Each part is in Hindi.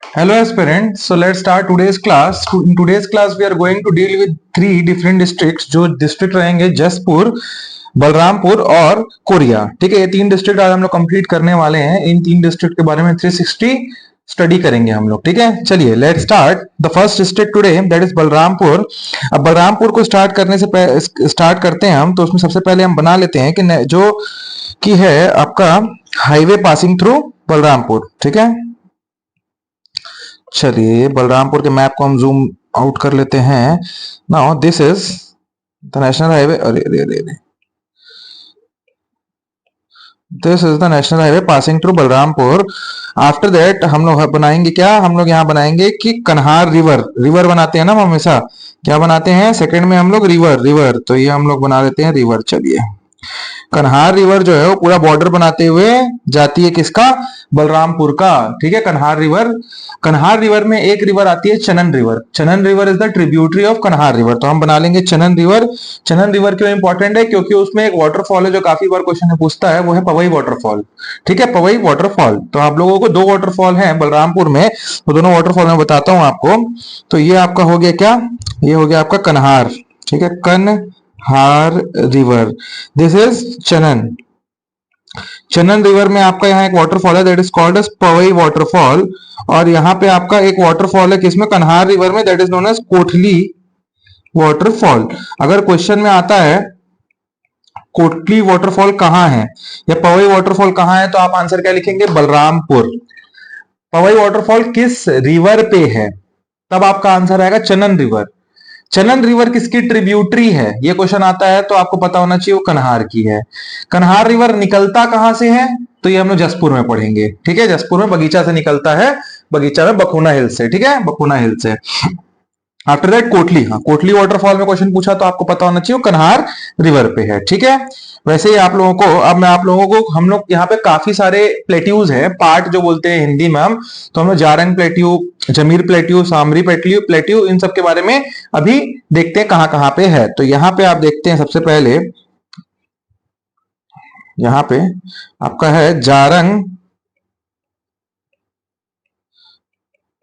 Hello aspirants, so let's start today's class. In today's class we are going to deal with three different districts जो डिस्ट्रिक्ट रहेंगे जसपुर, बलरामपुर और कोरिया। ठीक है, ये तीन डिस्ट्रिक्ट आज हम लोग कंप्लीट करने वाले हैं। इन तीन डिस्ट्रिक्ट के बारे में 360 स्टडी करेंगे हम लोग। ठीक है, चलिए let's start the first district today, that is Balrampur. अब बलरामपुर को स्टार्ट करते हैं हम, तो उसमें सबसे पहले हम बना लेते हैं कि जो कि है आपका हाईवे पासिंग थ्रू बलरामपुर। ठीक है, चलिए बलरामपुर के मैप को हम जूम आउट कर लेते हैं। Now this is the national highway, अरे अरे अरे अरे, this is the national highway passing through Balrampur. After that हम लोग बनाएंगे क्या, हम लोग यहाँ बनाएंगे कि कन्हार रिवर। रिवर बनाते हैं ना हम हमेशा, क्या बनाते हैं सेकंड में हम लोग, रिवर। रिवर तो ये हम लोग बना लेते हैं रिवर। चलिए, कन्हार रिवर जो है वो पूरा बॉर्डर बनाते हुए जाती है किसका, बलरामपुर का। ठीक है, कन्हार रिवर। कन्हार रिवर में एक रिवर आती है Chanan river. Chanan river is the tributary of Kanhar river, तो हम बना लेंगे चनन रिवर। चनन रिवर क्यों इंपॉर्टेंट है, क्योंकि उसमें एक वाटरफॉल है जो काफी बार क्वेश्चन में पूछता है, वो है पवई वाटरफॉल। ठीक है, पवई वाटरफॉल। तो आप लोगों को दो वाटरफॉल हैं बलरामपुर में, तो दोनों वाटरफॉल मैं बताता हूं आपको। तो ये आपका हो गया क्या, ये हो गया आपका कन्हार। ठीक है, Kanhar river, this is Chanan. Chanan river में आपका यहाँ एक वाटरफॉल है, that is called as Pawai waterfall. और यहाँ पे आपका एक वाटरफॉल है किसमें, कन्हार रिवर में, that is known as Kotli waterfall. अगर क्वेश्चन में आता है कोटली वाटरफॉल कहाँ है या पवई वाटरफॉल कहाँ है, तो आप आंसर क्या लिखेंगे, बलरामपुर। पवई वाटरफॉल किस रिवर पे है, तब आपका आंसर आएगा चनन रिवर। चनन रिवर किसकी ट्रिब्यूटरी है, ये क्वेश्चन आता है तो आपको पता होना चाहिए वो कन्हार की है। कन्हार रिवर निकलता कहां से है, तो ये हम लोग जसपुर में पढ़ेंगे। ठीक है, जसपुर में बगीचा से निकलता है, बगीचा में बखुना हिल से। ठीक है, बखुना हिल से। आफ्टर दैट कोटली, हाँ कोटली वाटरफॉल में क्वेश्चन पूछा तो आपको पता होना चाहिए वो कन्हार रिवर पे है। ठीक है, वैसे ही आप लोगों को, अब मैं आप लोगों को, हम लोग यहाँ पे काफी सारे प्लेट्यूज हैं, पार्ट जो बोलते हैं हिंदी में हम, तो हम लोग Jarang plateau, Jamir plateau, Samri plateau plateau इन सब के बारे में अभी देखते हैं कहाँ कहाँ पे है। तो यहाँ पे आप देखते हैं सबसे पहले, यहाँ पे आपका है जारंग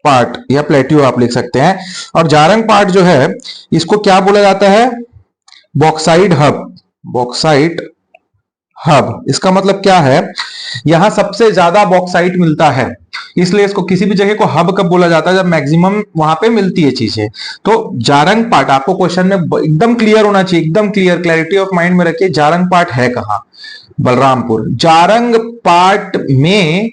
पार्ट या प्लेट्यू आप लिख सकते हैं। और जारंग पार्ट जो है इसको क्या बोला जाता है, बॉक्साइट हब। बॉक्साइट हब, इसका मतलब क्या है, यहां सबसे ज्यादा बॉक्साइट मिलता है, इसलिए इसको किसी भी जगह को हब कब बोला जाता है, जब मैक्सिमम वहां पे मिलती है चीजें। तो जारंग पार्ट आपको क्वेश्चन में एकदम क्लियर होना चाहिए, एकदम क्लियर, क्लैरिटी ऑफ माइंड में रखिए, जारंग पार्ट है कहां, बलरामपुर। जारंग पार्ट में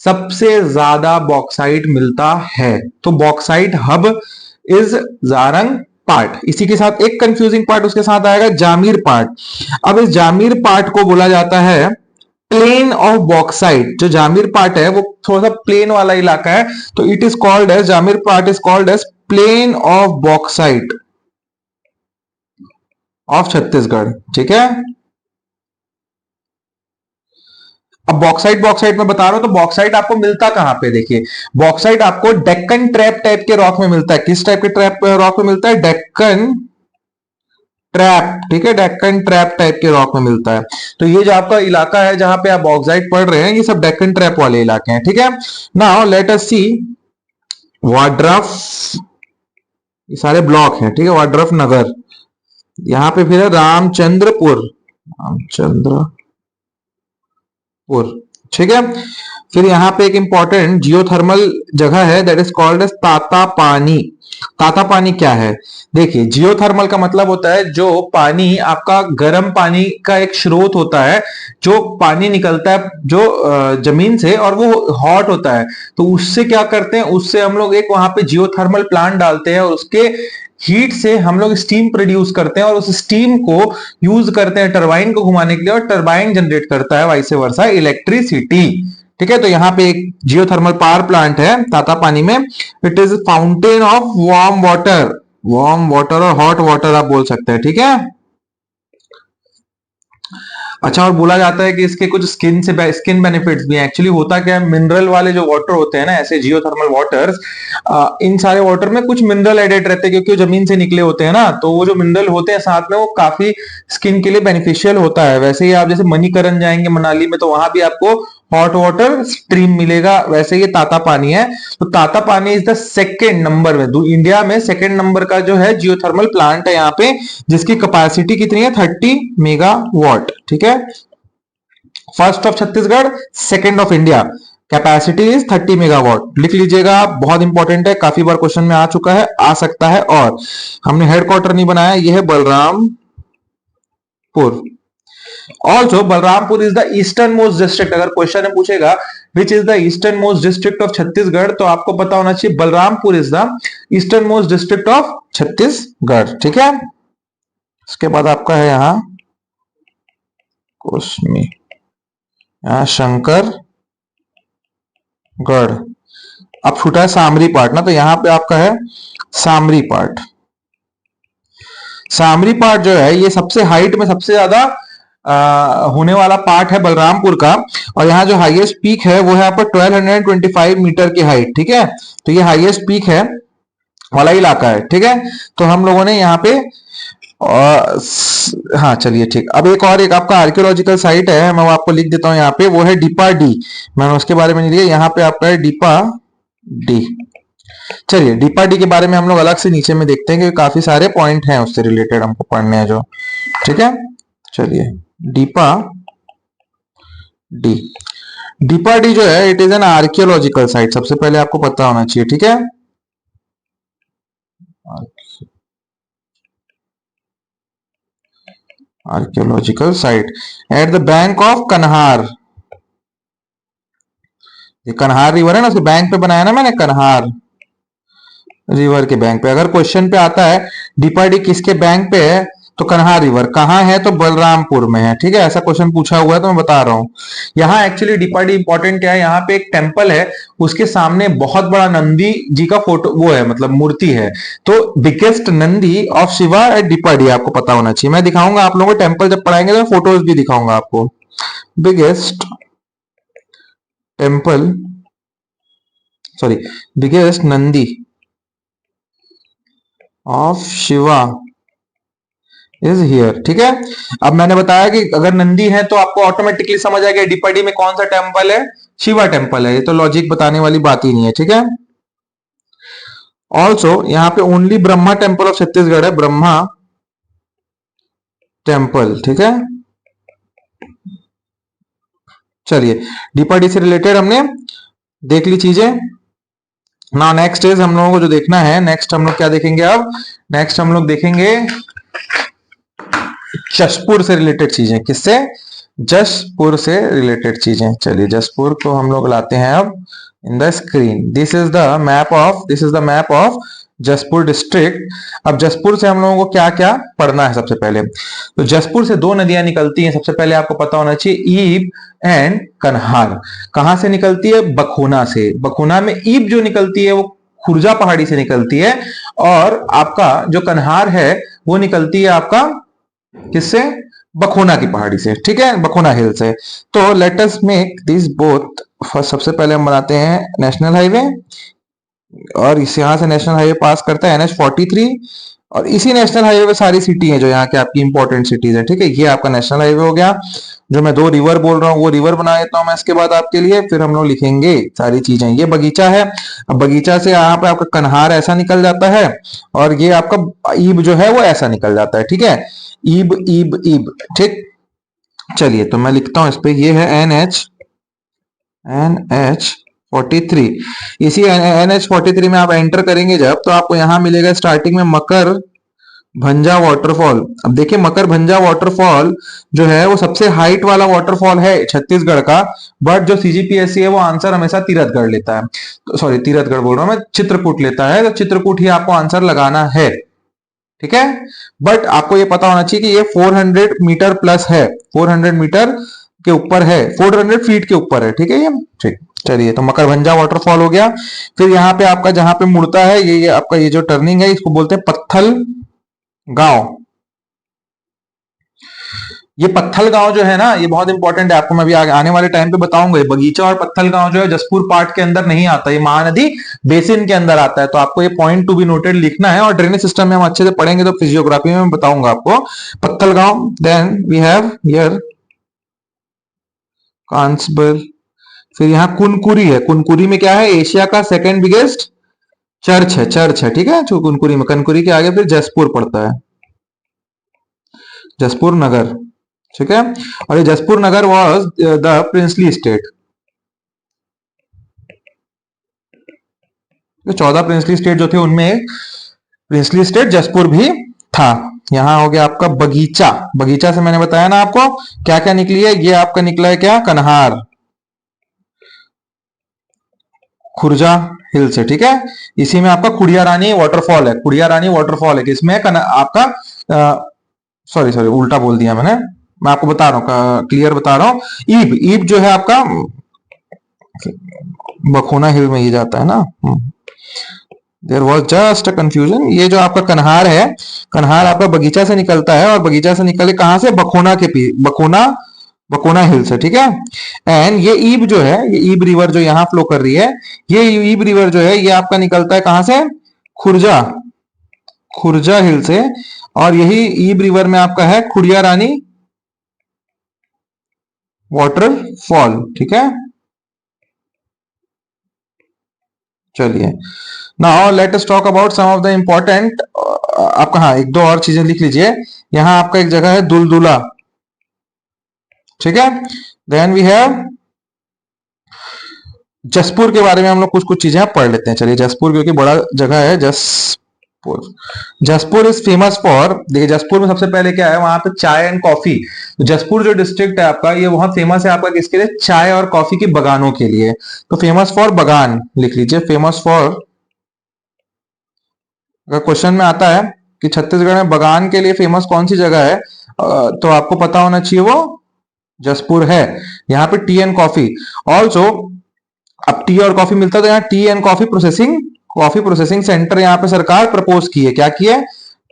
सबसे ज्यादा बॉक्साइट मिलता है, तो bauxite hub is Jarang Pat. इसी के साथ एक कंफ्यूजिंग पार्ट उसके साथ आएगा, जामीर पार्ट। अब इस जामीर पार्ट को बोला जाता है प्लेन ऑफ बॉक्साइट। जो जामीर पार्ट है वो थोड़ा सा प्लेन वाला इलाका है, तो it is called as, Jamir part is called as plain of bauxite of Chhattisgarh. ठीक है, अब बॉक्साइट, बॉक्साइट में बता रहा हूं, तो बॉक्साइट आपको मिलता कहां पे, देखिए बॉक्साइट आपको डेक्कन ट्रैप टाइप के रॉक में मिलता है। किस टाइप के ट्रैप रॉक में मिलता है, डेक्कन ट्रैप। ठीक है, डेक्कन ट्रैप टाइप के रॉक में मिलता है। तो ये जो आपका इलाका है जहां पे आप बॉक्साइट पढ़ रहे हैं, ये सब डेक्कन ट्रैप वाले इलाके हैं। ठीक है, नाउ लेट अस सी वाड्रफ, ये सारे ब्लॉक हैं। ठीक है, वाड्रफ नगर, यहाँ पे फिर है रामचंद्रपुर, रामचंद्रपुर। ठीक है, फिर यहाँ पे एक इंपॉर्टेंट जियोथर्मल जगह है, that is called as Tatapani. Tatapani क्या है, देखिए जियोथर्मल का मतलब होता है जो पानी आपका गर्म पानी का एक स्रोत होता है, जो पानी निकलता है जो जमीन से, और वो हॉट होता है, तो उससे क्या करते हैं, उससे हम लोग एक वहां पे जियोथर्मल प्लांट डालते हैं, और उसके हीट से हम लोग स्टीम प्रोड्यूस करते हैं, और उस स्टीम को यूज करते हैं टरबाइन को घुमाने के लिए, और टरबाइन जनरेट करता है वाइस वर्सा इलेक्ट्रिसिटी। ठीक है, तो यहाँ पे एक जियोथर्मल पावर प्लांट है तातापानी में। It is fountain of warm water, warm water और हॉट वाटर आप बोल सकते हैं। ठीक है, अच्छा, और बोला जाता है कि इसके कुछ स्किन बेनिफिट्स भी हैं। एक्चुअली होता क्या है, मिनरल वाले जो वाटर होते हैं ना, ऐसे जियोथर्मल वाटर्स, इन सारे वाटर में कुछ मिनरल एडेड रहते हैं, क्योंकि वो जमीन से निकले होते हैं ना, तो वो जो मिनरल होते हैं साथ में, वो काफी स्किन के लिए बेनिफिशियल होता है। वैसे ही आप जैसे मणिकरण जाएंगे मनाली में, तो वहां भी आपको हॉट वाटर स्ट्रीम मिलेगा। वैसे ये ताता पानी है, तो ताता पानी इज द सेकेंड नंबर में, इंडिया में सेकेंड नंबर का जो है जियोथर्मल प्लांट है यहाँ पे, जिसकी कैपेसिटी कितनी है 30 मेगावाट। ठीक है, first of Chhattisgarh, second of India, capacity is 30 megawatt. लिख लीजिएगा आप, बहुत इंपॉर्टेंट है, काफी बार क्वेश्चन में आ चुका है, आ सकता है। और हमने हेडक्वार्टर नहीं बनाया, यह है Balrampur. Also Balrampur is the eastern most district. अगर क्वेश्चन में पूछेगा which is the eastern most district of Chhattisgarh, तो आपको पता होना चाहिए Balrampur is the eastern most district of Chhattisgarh. ठीक है, इसके बाद आपका है यहां कोसमी, यहां शंकरगढ़। अब छूटा है सामरी पार्ट ना, तो यहां पे आपका है सामरी पार्ट। सामरी पार्ट जो है ये सबसे हाइट में सबसे ज्यादा होने वाला पार्ट है बलरामपुर का, और यहाँ जो हाईएस्ट पीक है वो है आपका 1225 मीटर की हाइट। ठीक है, तो ये हाईएस्ट पीक है वाला इलाका है। ठीक है, तो हम लोगों ने यहाँ पे हाँ चलिए ठीक। अब एक और एक आपका आर्कियोलॉजिकल साइट है, मैं वो आपको लिख देता हूँ यहाँ पे, वो है डिपा डी। मैंने उसके बारे में नहीं लिया, यहाँ पे आपका है डिपा डी। चलिए डिपा डी के बारे में हम लोग अलग से नीचे में देखते हैं, क्योंकि काफी सारे पॉइंट हैं उससे रिलेटेड हमको पढ़ने हैं जो। ठीक है, चलिए डिपा डी। डिपा डी जो है it is an archaeological site, सबसे पहले आपको पता होना चाहिए। ठीक है, archaeological site eight the bank of कन्हार। ये कन्हार रिवर है ना, उसके बैंक पे बनाया ना मैंने, कन्हार रिवर के बैंक पे। अगर क्वेश्चन पे आता है डिपाडी किसके बैंक पे है, तो कन्हार रिवर कहाँ है, तो बलरामपुर में है। ठीक है, ऐसा क्वेश्चन पूछा हुआ है तो मैं बता रहा हूँ। यहाँ एक्चुअली डिपाडी इंपॉर्टेंट क्या है, यहाँ पे एक टेम्पल है, उसके सामने बहुत बड़ा नंदी जी का फोटो वो है, मतलब मूर्ति है। तो biggest Nandi of Shiva at Dipadih आपको पता होना चाहिए। मैं दिखाऊंगा आप लोगों को, टेम्पल जब पढ़ाएंगे तो फोटोज भी दिखाऊंगा आपको। Biggest temple, sorry, biggest Nandi of Shiva is here. ठीक है, अब मैंने बताया कि अगर नंदी है तो आपको ऑटोमेटिकली समझ आ गया डिपाडी में कौन सा टेम्पल है, शिवा टेम्पल है। ये तो लॉजिक बताने वाली बात ही नहीं है। ठीक है, ऑल्सो यहाँ पे only Brahma temple of Chhattisgarh है, ब्रह्मा टेम्पल। ठीक है, चलिए डिपाडी से रिलेटेड हमने देख ली चीजें। ना नेक्स्ट इज हम लोगों को जो देखना है, नेक्स्ट हम लोग क्या देखेंगे, अब नेक्स्ट हम लोग देखेंगे जशपुर से रिलेटेड चीजें। किससे, जशपुर से रिलेटेड चीजें। चलिए जशपुर को हम लोग लाते हैं अब in the screen. This is the map of Jashpur district. अब जसपुर से हम लोगों को क्या क्या पढ़ना है सबसे पहले, तो जसपुर से दो नदियां निकलती हैं। सबसे पहले आपको पता होना चाहिए ईब एंड कन्हार। कहां से निकलती है, बखोना से। बखोना में ईब जो निकलती है वो खुर्जा पहाड़ी से निकलती है, और आपका जो कन्हार है वो निकलती है आपका किससे, बखोना की पहाड़ी से। ठीक है, बखोना हिल से। तो let us make this both. सबसे पहले हम बनाते हैं नेशनल हाईवे, और इस यहां से नेशनल हाईवे पास करता है NH43, और इसी नेशनल हाईवे पे सारी सिटी है जो यहाँ के आपकी इंपॉर्टेंट सिटीज है। ठीक है, ये आपका नेशनल हाईवे हो गया। जो मैं दो रिवर बोल रहा हूँ वो रिवर बना देता हूँ मैं इसके बाद आपके लिए, फिर हम लोग लिखेंगे सारी चीजें। ये बगीचा है, अब बगीचा से यहाँ पे आपका कन्हार ऐसा निकल जाता है, और ये आपका ईब जो है वो ऐसा निकल जाता है। ठीक है, ईब ईब ईब। ठीक, चलिए तो मैं लिखता हूं इस पे, ये है NH43। इसी NH43 में आप एंटर करेंगे जब, तो आपको यहां मिलेगा स्टार्टिंग में मकर भंजा वाटरफॉल। अब देखिए मकर भंजा वाटरफॉल जो है वो सबसे हाइट वाला वाटरफॉल है छत्तीसगढ़ का, बट जो CGPSC है वो आंसर हमेशा तीरथगढ़ लेता है। तो सॉरी, तीरथगढ़ बोल रहा हूं मैं, चित्रकूट लेता है, तो चित्रकूट ही आपको आंसर लगाना है। ठीक है, बट आपको ये पता होना चाहिए कि ये 400 मीटर प्लस है, 400 मीटर के ऊपर है, 400 फीट के ऊपर है। ठीक है, ये ठीक। चलिए तो मकरभंजा वाटरफॉल हो गया। फिर यहाँ पे आपका जहां पे मुड़ता है ये आपका ये जो टर्निंग है इसको बोलते हैं पत्थल गांव। ये पत्थल गांव जो है ना ये बहुत इंपॉर्टेंट है, आपको मैं भी आने वाले टाइम पे बताऊंगा। ये बगीचा और पत्थल गांव जो है जसपुर पार्ट के अंदर नहीं आता, ये महानदी बेसिन के अंदर आता है। तो आपको ये पॉइंट टू बी नोटेड लिखना है, और ड्रेनेज सिस्टम में हम अच्छे से पढ़ेंगे तो फिजियोग्राफी में मैं बताऊंगा आपको। पत्थल गांव, देन वी हैव हियर कांसबल फिर यहाँ कुनकुरी है, कुनकुरी में क्या है, एशिया का सेकंड बिगेस्ट चर्च है, चर्च है, ठीक है, जो कुनकुरी में, कनकुरी के आगे फिर जसपुर पड़ता है, जसपुर नगर, ठीक है। और ये Jaspur Nagar was the princely state, 14 princely state जो थे उनमें एक प्रिंसली स्टेट जसपुर भी था। यहाँ हो गया आपका बगीचा, बगीचा से मैंने बताया ना आपको क्या क्या निकली है, ये आपका निकला है क्या, कन्हार, खुर्जा हिल से, ठीक है। इसी में आपका खुड़िया रानी वाटरफॉल है, खुड़िया रानी वाटरफॉल है, किसमें आपका, सॉरी सॉरी उल्टा बोल दिया मैंने, मैं आपको बता रहा हूँ, क्लियर बता रहा हूँ। ईब, ईब जो है आपका बखोना हिल में ही जाता है ना। There was just a confusion. ये जो आपका कन्हार है, कन्हार आपका बगीचा से निकलता है, और बगीचा से निकले कहां से, बखोना के बखोना, बकोना हिल से, ठीक है। एंड ये ईब जो है, ये ईब रिवर जो यहाँ फ्लो कर रही है, ये ईब रिवर जो है ये आपका निकलता है कहां से, खुर्जा, खुर्जा हिल से। और यही ईब रिवर में आपका है खुड़िया रानी वाटरफॉल, ठीक है। चलिए, now let us talk about some of the important, आपका, हाँ एक दो और चीजें लिख लीजिए। यहाँ आपका एक जगह है दुलदुला, ठीक है। देन वी हैव जसपुर के बारे में हम लोग कुछ कुछ चीजें पढ़ लेते हैं। चलिए, जसपुर क्योंकि बड़ा जगह है, Jashpur, Jashpur is famous for, देखिए जसपुर में सबसे पहले क्या है, वहां पे चाय एंड कॉफी। तो जसपुर जो डिस्ट्रिक्ट है आपका, ये वहां फेमस है आपका किसके लिए, चाय और कॉफी की बगानों के लिए। तो फेमस फॉर बगान लिख लीजिए, फेमस फॉर, अगर क्वेश्चन में आता है कि छत्तीसगढ़ में बगान के लिए फेमस कौन सी जगह है, तो आपको पता होना चाहिए वो जसपुर है। यहाँ पे टी एंड कॉफी ऑल्सो, अब टी और कॉफी मिलता है, तो यहाँ T and coffee processing, coffee processing centre यहाँ पे सरकार प्रपोज की है, क्या की है,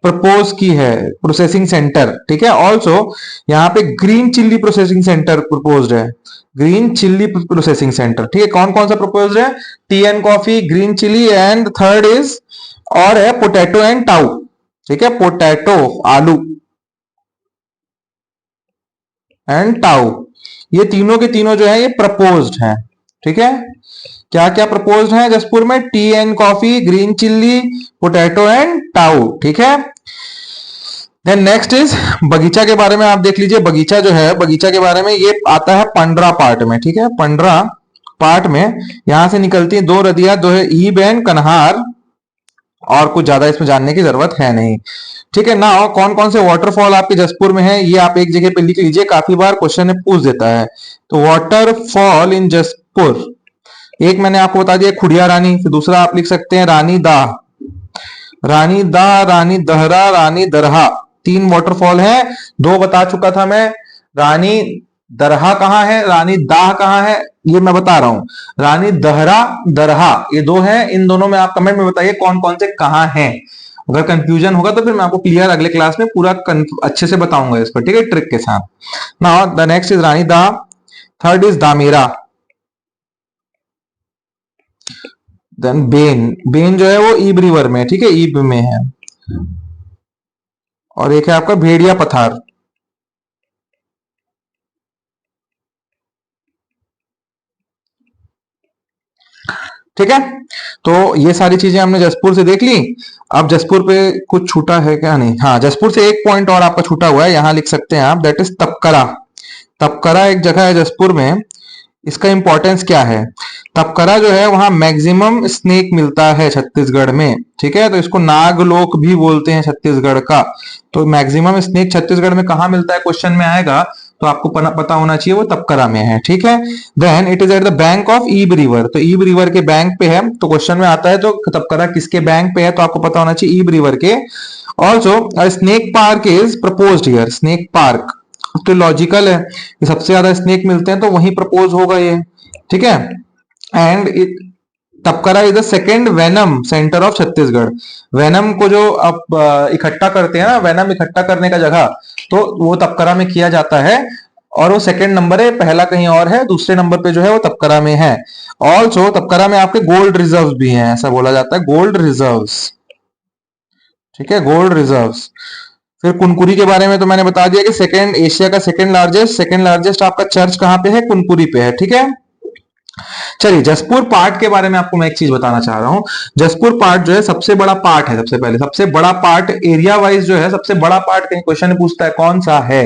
प्रपोज की है, प्रोसेसिंग सेंटर, ठीक है। ऑल्सो यहाँ पे green chilli processing centre proposed है, ग्रीन चिल्ली प्रोसेसिंग सेंटर, ठीक है। कौन कौन सा प्रपोज्ड है, T and coffee, green chilli, and third is, और है पोटैटो एंड टाउ, ठीक है, पोटैटो आलू एंड टाउ, ये तीनों के तीनों जो है ये प्रपोज्ड है, ठीक है। क्या क्या प्रपोज्ड है जसपुर में, T and coffee, green chilli, potato and tau, ठीक है। देन नेक्स्ट इज बगीचा के बारे में आप देख लीजिए, बगीचा जो है, बगीचा के बारे में ये आता है पंडरा पार्ट में, ठीक है, पंडरा पार्ट में यहां से निकलती है दो नदियां, दो है ईब एंड कन्हार, और कुछ ज्यादा इसमें जानने की जरूरत है नहीं, ठीक है ना। और कौन कौन से वाटरफॉल आपके जसपुर में है, ये आप एक जगह पे लिख लीजिए, काफी बार क्वेश्चन में पूछ देता है। तो वाटरफॉल इन जसपुर, एक मैंने आपको बता दिया खुड़िया रानी, फिर दूसरा आप लिख सकते हैं रानी दाह, रानी दाह, रानी दहरा, रानी दरहा, तीन वाटरफॉल है। दो बता चुका था मैं, रानी दरहा कहाँ है, रानी दाह कहाँ है, ये मैं बता रहा हूं, रानी दहरा, दरहा, ये दो है। इन दोनों में आप कमेंट में बताइए कौन कौन से कहाँ हैं। अगर कंफ्यूजन होगा तो फिर मैं आपको क्लियर अगले क्लास में पूरा अच्छे से बताऊंगा इस पर, ठीक है, ट्रिक के साथ। Now the next is Rani Dah, third is Damera, then Ben, Ben जो है वो ईब रिवर में, ठीक है, ईब में है। और एक है आपका भेड़िया पथार, ठीक है। तो ये सारी चीजें हमने जसपुर से देख ली। अब जसपुर पे कुछ छूटा है क्या, नहीं, हाँ जसपुर से एक पॉइंट और आपका छूटा हुआ है, यहां लिख सकते हैं आप, दैट इज तपकरा। तपकरा एक जगह है जसपुर में, इसका इंपॉर्टेंस क्या है, तपकरा जो है वहां मैक्सिमम स्नेक मिलता है छत्तीसगढ़ में, ठीक है। तो इसको नागलोक भी बोलते हैं छत्तीसगढ़ का। तो मैक्सिमम स्नेक छत्तीसगढ़ में कहाँ मिलता है, क्वेश्चन में आएगा, तो आपको पता होना चाहिए वो तपकरा में है, ठीक है। Then it is at the bank of Ib river, तो ईब रिवर के बैंक पे है, तो क्वेश्चन में आता है तो तपकरा किसके बैंक पे है, तो आपको पता होना चाहिए ईब रिवर के। Also snake park is proposed here, snake park तो लॉजिकल है कि सबसे ज्यादा स्नेक मिलते हैं तो वहीं प्रपोज होगा ये, ठीक है। And Tapkara is the second venom centre of Chhattisgarh, venom को जो आप इकट्ठा करते हैं ना, वेनम इकट्ठा करने का जगह, तो वो तपकरा में किया जाता है, और वो सेकंड नंबर है, पहला कहीं और है, दूसरे नंबर पे जो है वो तपकरा में है। ऑल्सो तपकरा में आपके गोल्ड रिजर्व भी हैं, ऐसा बोला जाता है, गोल्ड रिजर्व्स, ठीक है, गोल्ड रिजर्व्स। फिर कुनकुरी के बारे में तो मैंने बता दिया कि सेकंड, एशिया का सेकंड लार्जेस्ट आपका चर्च कहां पे है, कुनकुरी पे है, ठीक है। चलिए जसपुर पार्ट के बारे में आपको मैं एक चीज बताना चाह रहा हूं। जसपुर पार्ट जो है सबसे बड़ा पार्ट है। सबसे पहले सबसे बड़ा पार्ट एरिया वाइज जो है सबसे बड़ा पार्ट, कहीं क्वेश्चन पूछता है कौन सा है,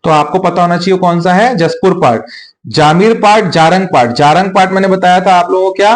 तो आपको पता होना चाहिए कौन सा है, Jaspur part. Jamir part, Jarang part. Jarang part मैंने बताया था आप लोगों को क्या,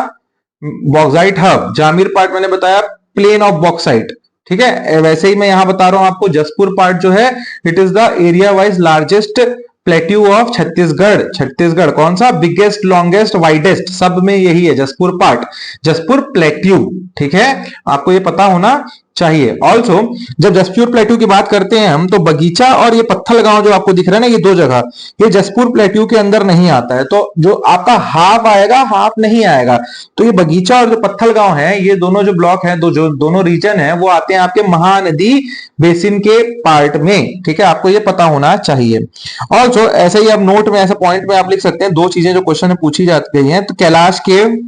बॉक्साइट हब। जामिर पार्ट मैंने बताया प्लेन ऑफ बॉक्साइट। ठीक है, वैसे ही मैं यहां बता रहा हूं आपको जसपुर पार्ट जो है it is the area wise largest plateau of Chhattisgarh. Chhattisgarh कौन सा, बिगेस्ट लॉन्गेस्ट वाइडेस्ट, सब में यही है जसपुर पार्ट, जसपुर प्लेट्यू। ठीक है, आपको ये पता होना चाहिए। ऑल्सो जब जसपुर प्लेट्यू की बात करते हैं हम, तो बगीचा और ये पत्थल गांव जो आपको दिख रहा है ना, ये दो जगह, ये जसपुर प्लेट्यू के अंदर नहीं आता है। तो जो आपका हाफ आएगा हाफ नहीं आएगा। तो ये बगीचा और जो पत्थल गांव है, ये दोनों जो ब्लॉक है, जो दोनों रीजन है, वो आते हैं आपके महानदी बेसिन के पार्ट में। ठीक है, आपको ये पता होना चाहिए। ऑल्सो ऐसे ही आप नोट में, ऐसे पॉइंट में आप लिख सकते हैं दो चीजें जो क्वेश्चन में पूछी जाती गई हैं। तो कैलाश केव,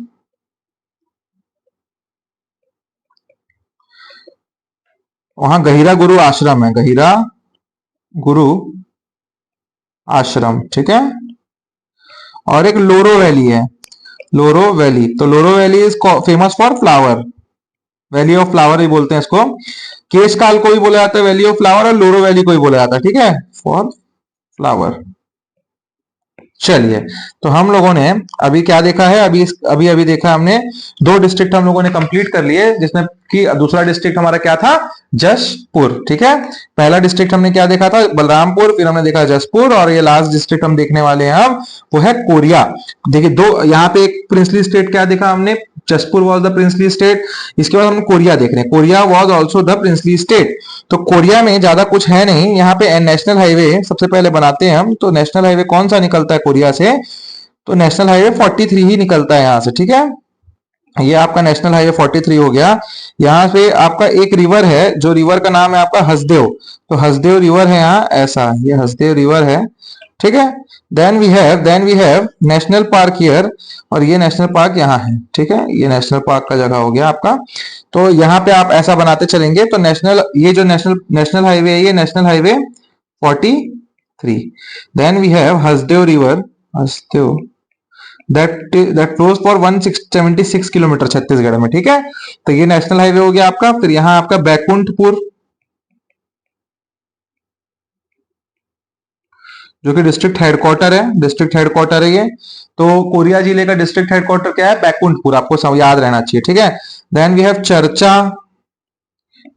वहां गहिरा गुरु आश्रम है, गहिरा गुरु आश्रम। ठीक है, और एक लोरो वैली है, लोरो वैली। तो Loro valley is famous for flower, valley of flower ही बोलते हैं इसको। केशकाल को भी बोला जाता है वैली ऑफ फ्लावर, और लोरो वैली को भी बोला जाता है। ठीक है, फॉर फ्लावर। चलिए, तो हम लोगों ने अभी क्या देखा है, अभी अभी अभी देखा हमने दो डिस्ट्रिक्ट हम लोगों ने कंप्लीट कर लिए, जिसमें कि दूसरा डिस्ट्रिक्ट हमारा क्या था, जसपुर। ठीक है, पहला डिस्ट्रिक्ट हमने क्या देखा था, बलरामपुर, फिर हमने देखा जसपुर, और ये लास्ट डिस्ट्रिक्ट हम देखने वाले हैं अब, वो है कोरिया। देखिए दो यहाँ पे एक प्रिंसली स्टेट क्या देखा हमने, Jashpur was the princely state. इसके बाद हम कोरिया देख रहे हैं, Koriya was also the princely state. तो कोरिया में ज्यादा कुछ है नहीं, यहाँ पे नेशनल हाईवे सबसे पहले बनाते हैं हम। तो नेशनल हाईवे कौन सा निकलता है कोरिया से, तो नेशनल हाईवे 43 ही निकलता है यहाँ से। ठीक है, ये आपका नेशनल हाईवे 43 हो गया। यहाँ पे आपका एक रिवर है, जो रिवर का नाम है आपका हसदेव। तो हसदेव रिवर है यहाँ, ऐसा ये हसदेव रिवर है। ठीक है, then we have national park here, और ये नेशनल पार्क यहाँ है। ठीक है, ये नेशनल पार्क का जगह हो गया आपका। तो यहाँ पे आप ऐसा बनाते चलेंगे, तो नेशनल, ये जो नेशनल नेशनल हाईवे है, ये national highway 43। Then we have Hasdeo river, Hasdeo, that flows for 176 kilometre Chhattisgarh में। ठीक है, तो ये नेशनल हाईवे हो गया आपका। फिर यहाँ आपका बैकुंठपुर, जो कि डिस्ट्रिक्ट हेडक्वार्टर है, डिस्ट्रिक्ट हेडक्वार्टर है ये। तो कोरिया जिले का डिस्ट्रिक्ट हेडक्वार्टर क्या है, बैकुंठपुर, आपको सब याद रहना चाहिए। ठीक है, देन वी हैव चर्चा,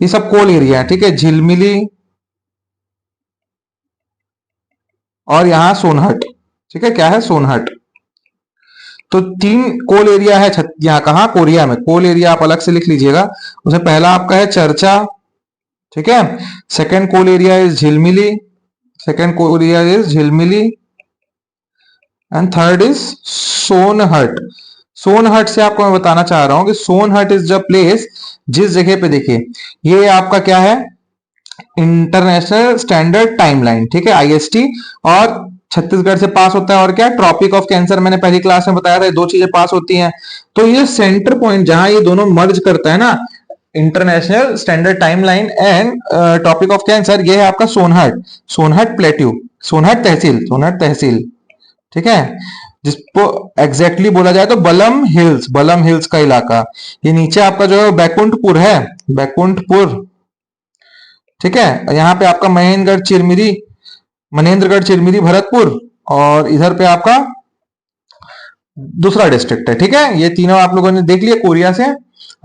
ये सब कोल एरिया है। ठीक है, झिलमिली, और यहाँ सोनहट। ठीक है, क्या है, सोनहट। तो तीन कोल एरिया है यहाँ, कहाँ, कोरिया में। कोल एरिया आप अलग से लिख लीजिएगा, उसमें पहला आपका है चर्चा। ठीक है, second coal area is Jhilmili, second coal area is Jhilmili, and third is Sonhat. Sonhat से आपको मैं बताना चाह रहा हूं कि सोनहट इज द प्लेस, जिस जगह पे देखिए ये आपका क्या है, इंटरनेशनल स्टैंडर्ड टाइमलाइन। ठीक है, आईएसटी, और छत्तीसगढ़ से पास होता है, और क्या, ट्रॉपिक ऑफ कैंसर, मैंने पहली क्लास में बताया था, दो चीजें पास होती हैं। तो ये सेंटर पॉइंट जहां ये दोनों मर्ज करता है ना, international standard timeline and topic of cancer, ये है आपका सोनहट, सोनहट प्लेट्यू, सोनहट तहसील, सोनहट तहसील। ठीक है, जिसको एग्जैक्टली बोला जाए तो बलम हिल्स, बलम हिल्स का इलाका। ये नीचे आपका जो है बैकुंठपुर है, बैकुंठपुर। ठीक है, यहाँ पे आपका महेंद्रगढ़ चिरमिरी, मनेन्द्रगढ़ चिरमिरी भरतपुर, और इधर पे आपका दूसरा डिस्ट्रिक्ट है। ठीक है, ये तीनों आप लोगों ने देख लिया कोरिया से,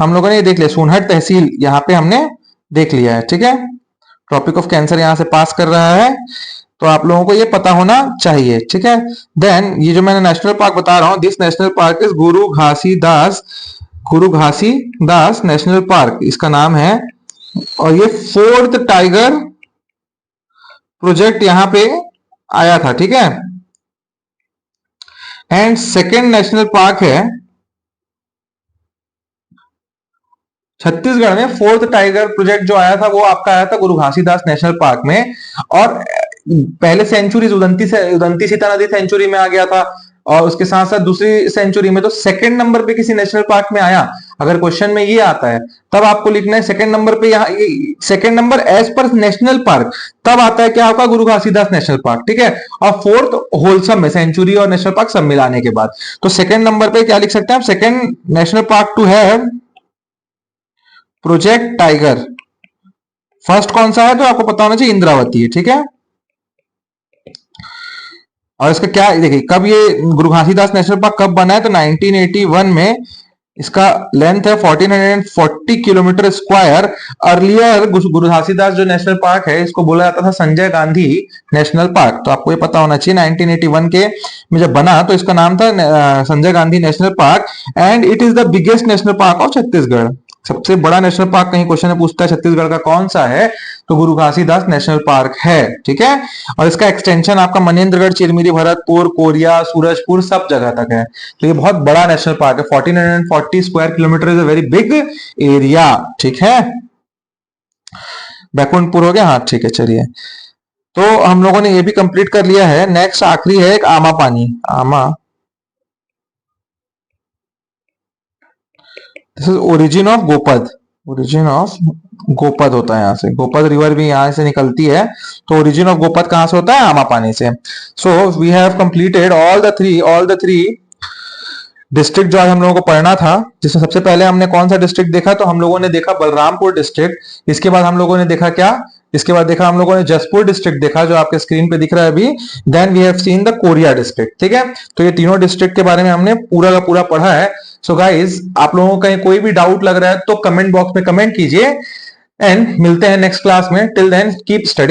हम लोगों ने ये देख लिया, सोनहट तहसील यहाँ पे हमने देख लिया है। ठीक है, ट्रॉपिक ऑफ कैंसर यहाँ से पास कर रहा है, तो आप लोगों को ये पता होना चाहिए। ठीक है, देन ये जो मैंने नेशनल पार्क बता रहा हूँ, this national park is Guru Ghasidas, Guru Ghasidas national park इसका नाम है। और ये फोर्थ टाइगर प्रोजेक्ट यहाँ पे आया था। ठीक है, एंड सेकेंड नेशनल पार्क है छत्तीसगढ़ में, फोर्थ टाइगर प्रोजेक्ट जो आया था वो आपका आया था गुरु घासीदास नेशनल पार्क में। और पहले सेंचुरी उदंती सीता नदी सेंचुरी में आ गया था, और उसके साथ साथ दूसरी सेंचुरी में, तो सेकंड नंबर पे किसी नेशनल पार्क में आया। अगर क्वेश्चन में ये आता है तब आपको लिखना है सेकंड नंबर पे, यहाँ सेकंड नंबर एज पर नेशनल पार्क, तब आता है क्या आपका गुरु घासीदास नेशनल पार्क, ठीक है। और फोर्थ होलसम में सेंचुरी और नेशनल पार्क सब मिलाने के बाद, तो सेकंड नंबर पे क्या लिख सकते हैं आप, सेकंड नेशनल पार्क टू है प्रोजेक्ट टाइगर। फर्स्ट कौन सा है तो आपको पता होना चाहिए, इंद्रावती है, ठीक है। और इसका क्या देखिए, कब ये गुरु घासीदास नेशनल पार्क कब बना है, तो 1981 में। इसका लेंथ है 1440 किलोमीटर स्क्वायर। अर्लियर गुरु घासीदास जो नेशनल पार्क है इसको बोला जाता था संजय गांधी नेशनल पार्क, तो आपको ये पता होना चाहिए 1981 के में जब बना तो इसका नाम था Sanjay Gandhi national park. And it is the biggest national park of Chhattisgarh. सबसे बड़ा नेशनल पार्क कहीं क्वेश्चन में पूछता है छत्तीसगढ़ का कौन सा है, तो गुरु घासीदास नेशनल पार्क है, ठीक है। और इसका एक्सटेंशन आपका मनेन्द्रगढ़, चिरमिरी, भरतपुर, कोरिया, सूरजपुर सब जगह तक है। तो ये बहुत बड़ा नेशनल पार्क है, 1440 square kilometre is a very big area, ठीक है। बैकुंठपुर हो गया, हाँ ठीक है, चलिए। तो हम लोगों ने ये भी कंप्लीट कर लिया है। नेक्स्ट आखिरी है एक आमा पानी, आमा। This is origin of Gopad, origin of Gopad होता है यहाँ से, गोपद रिवर भी यहाँ से निकलती है, तो ओरिजिन ऑफ गोपद कहां से होता है, आमा पानी से। So we have completed all the three district जो आज हम लोगों को पढ़ना था, जिसमें सबसे पहले हमने कौन सा डिस्ट्रिक्ट देखा, तो हम लोगों ने देखा बलरामपुर डिस्ट्रिक्ट। इसके बाद हम लोगों ने देखा क्या, इसके बाद देखा हम लोगों ने जसपुर डिस्ट्रिक्ट देखा जो आपके स्क्रीन पे दिख रहा है अभी। Then we have seen the Koriya district, ठीक है। तो ये तीनों डिस्ट्रिक्ट के बारे में हमने पूरा का पूरा पढ़ा है। सो गाइज, आप लोगों को कहीं कोई भी डाउट लग रहा है तो कमेंट बॉक्स में कमेंट कीजिए, एंड मिलते हैं नेक्स्ट क्लास में। Till then keep studying.